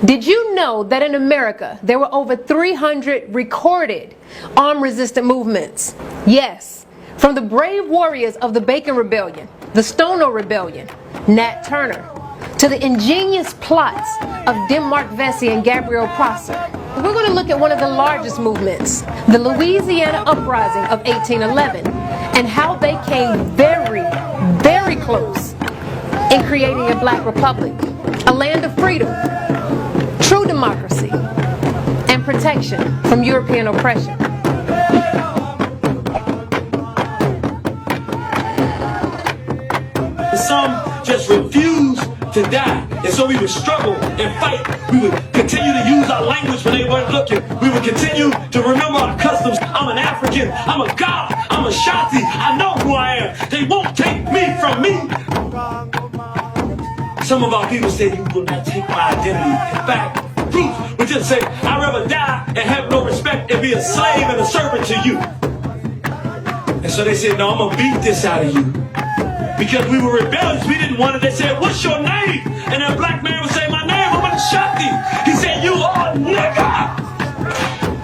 Did you know that in America there were over 300 recorded armed resistant movements? Yes, from the brave warriors of the Bacon Rebellion, the Stono Rebellion, Nat Turner, to the ingenious plots of Denmark Vesey and Gabriel Prosser. We're going to look at one of the largest movements, the Louisiana Uprising of 1811, and how they came very, very close in creating a black republic, a land of freedom, true democracy, and protection from European oppression. Some just refuse to die. And so we would struggle and fight. We would continue to use our language when they weren't looking. We would continue to remember our customs. I'm an African. I'm a God. I'm a Shanti. I know who I am. They won't take me from me. Some of our people say, you will not take my identity. In fact, proof would just say, I'd rather die and have no respect and be a slave and a servant to you. And so they said, no, I'm going to beat this out of you. Because we were rebellious, we didn't want it. They said, what's your name? And that black man would say, my name, I'm an Ashanti. He said, you are a nigga.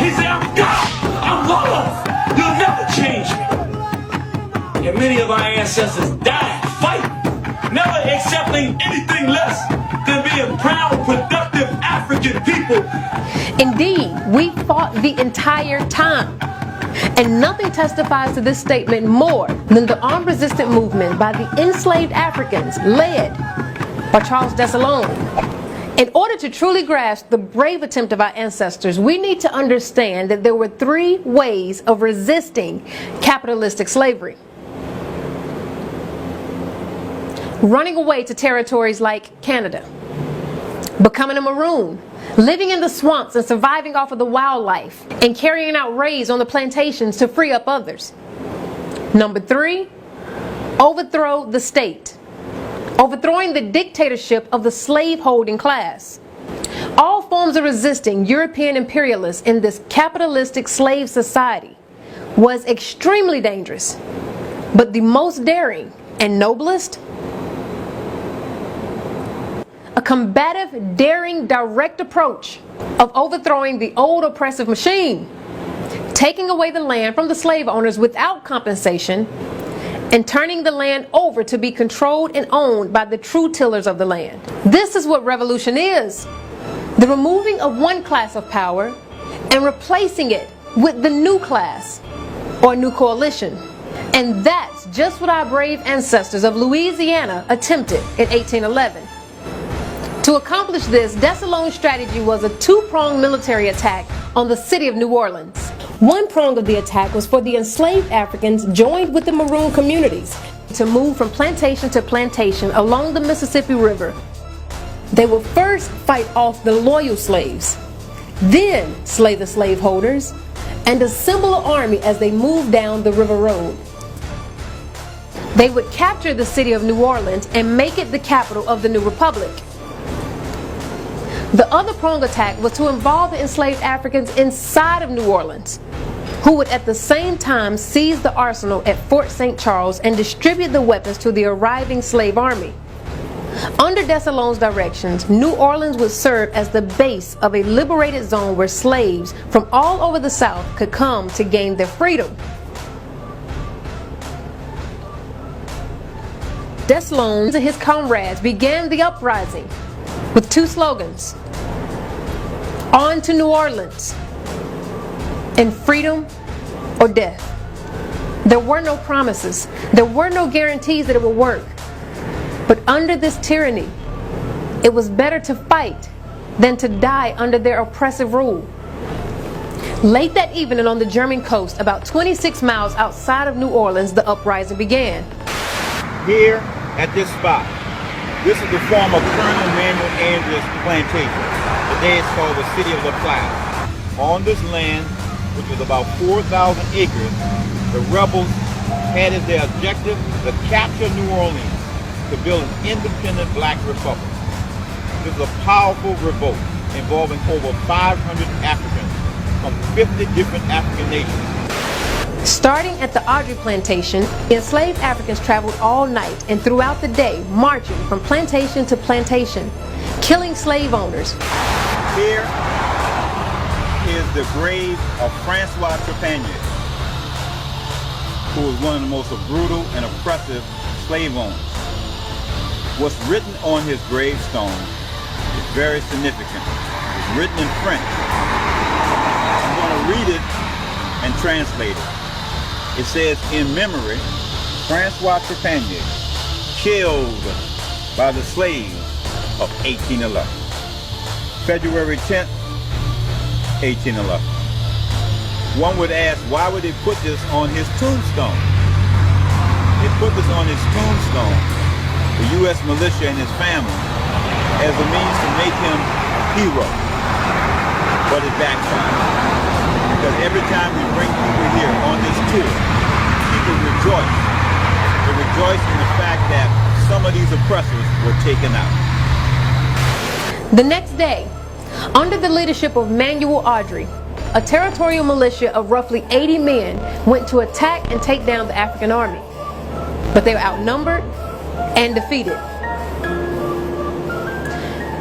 He said, I'm God, I'm love. You'll never change me. And many of our ancestors died, fight, never accepting anything less than being proud, productive African people. Indeed, we fought the entire time. And nothing testifies to this statement more than the armed resistance movement by the enslaved Africans led by Charles Dessalines. In order to truly grasp the brave attempt of our ancestors, we need to understand that there were three ways of resisting capitalistic slavery. Running away to territories like Canada, becoming a maroon, living in the swamps and surviving off of the wildlife, and carrying out raids on the plantations to free up others. Number 3, overthrow the state, overthrowing the dictatorship of the slave-holding class. All forms of resisting European imperialists in this capitalistic slave society was extremely dangerous, but the most daring and noblest, a combative, daring, direct approach of overthrowing the old oppressive machine, taking away the land from the slave owners without compensation, and turning the land over to be controlled and owned by the true tillers of the land. This is what revolution is: the removing of one class of power and replacing it with the new class or new coalition. And that's just what our brave ancestors of Louisiana attempted in 1811. To accomplish this, Dessalines' strategy was a two-pronged military attack on the city of New Orleans. One prong of the attack was for the enslaved Africans joined with the maroon communities to move from plantation to plantation along the Mississippi River. They would first fight off the loyal slaves, then slay the slaveholders, and assemble an army as they moved down the river road. They would capture the city of New Orleans and make it the capital of the new republic. The other prong attack was to involve the enslaved Africans inside of New Orleans, who would at the same time seize the arsenal at Fort St. Charles and distribute the weapons to the arriving slave army. Under Dessalines' directions, New Orleans would serve as the base of a liberated zone where slaves from all over the South could come to gain their freedom. Dessalines and his comrades began the uprising with two slogans: on to New Orleans and freedom or death. There were no promises, there were no guarantees that it would work. But under this tyranny, it was better to fight than to die under their oppressive rule. Late that evening on the German coast, about 26 miles outside of New Orleans, the uprising began. Here at this spot, this is the former Colonel Manuel Andrews plantation. Today it's called the City of La Platte. On this land, which was about 4,000 acres, the rebels had as their objective to capture New Orleans, to build an independent black republic. This is a powerful revolt involving over 500 Africans from 50 different African nations. Starting at the Audrey plantation, enslaved Africans traveled all night and throughout the day, marching from plantation to plantation, killing slave owners. Here is the grave of Francois Trepanier, who was one of the most brutal and oppressive slave owners. What's written on his gravestone is very significant. It's written in French. I'm going to read it and translate it. It says, in memory, Francois Trepanier, killed by the slaves of 1811. February 10th, 1811. One would ask, why would they put this on his tombstone? They put this on his tombstone, the U.S. militia and his family, as a means to make him a hero. But it backfired. Because every time we bring people here on this tour, people rejoice. They rejoice in the fact that some of these oppressors were taken out. The next day, under the leadership of Manuel Audrey, a territorial militia of roughly 80 men went to attack and take down the African army. But they were outnumbered and defeated.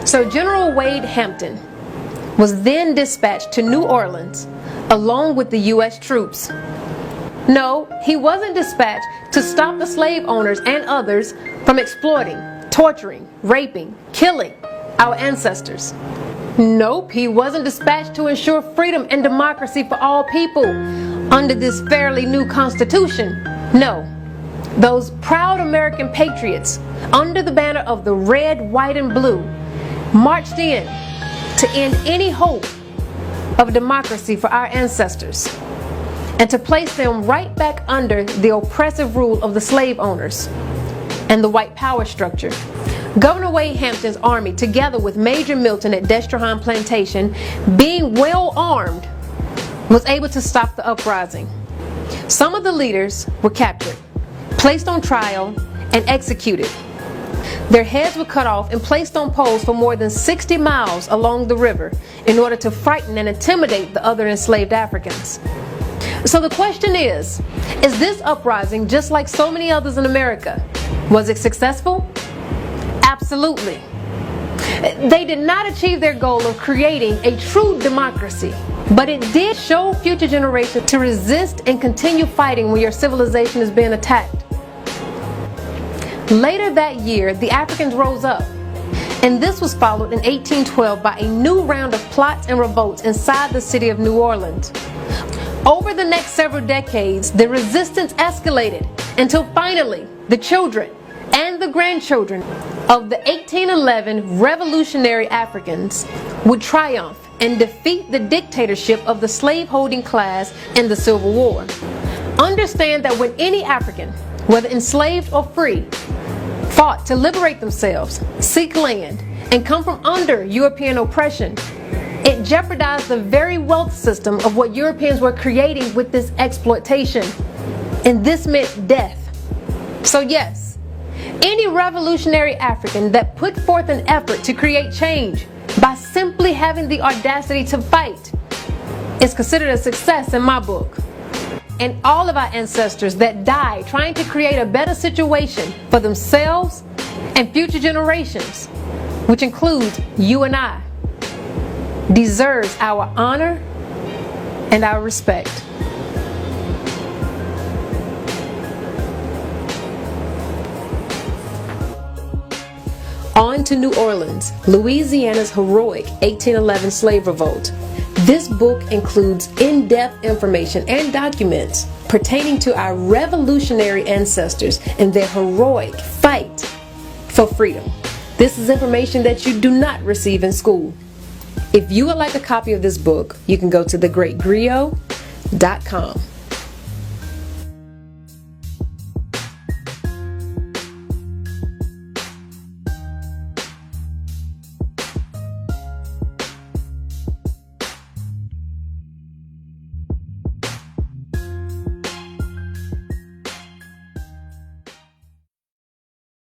So General Wade Hampton was then dispatched to New Orleans along with the U.S. troops. No, he wasn't dispatched to stop the slave owners and others from exploiting, torturing, raping, killing our ancestors. Nope, he wasn't dispatched to ensure freedom and democracy for all people under this fairly new Constitution. No, those proud American patriots under the banner of the red, white, and blue marched in to end any hope of democracy for our ancestors and to place them right back under the oppressive rule of the slave owners and the white power structure. Governor Wade Hampton's army, together with Major Milton at Destrehan Plantation, being well armed, was able to stop the uprising. Some of the leaders were captured, placed on trial, and executed. Their heads were cut off and placed on poles for more than 60 miles along the river in order to frighten and intimidate the other enslaved Africans. So the question is this uprising just like so many others in America? Was it successful? Absolutely. They did not achieve their goal of creating a true democracy, but it did show future generations to resist and continue fighting when your civilization is being attacked. Later that year, the Africans rose up, and this was followed in 1812 by a new round of plots and revolts inside the city of New Orleans. Over the next several decades, the resistance escalated until finally the children and the grandchildren of the 1811 revolutionary Africans would triumph and defeat the dictatorship of the slave-holding class in the Civil War. Understand that when any African, whether enslaved or free, fought to liberate themselves, seek land, and come from under European oppression, it jeopardized the very wealth system of what Europeans were creating with this exploitation. And this meant death. So yes, any revolutionary African that put forth an effort to create change by simply having the audacity to fight is considered a success in my book. And all of our ancestors that died trying to create a better situation for themselves and future generations, which includes you and I, deserves our honor and our respect. On to New Orleans, Louisiana's heroic 1811 slave revolt. This book includes in-depth information and documents pertaining to our revolutionary ancestors and their heroic fight for freedom. This is information that you do not receive in school. If you would like a copy of this book, you can go to thegreatgriot.com.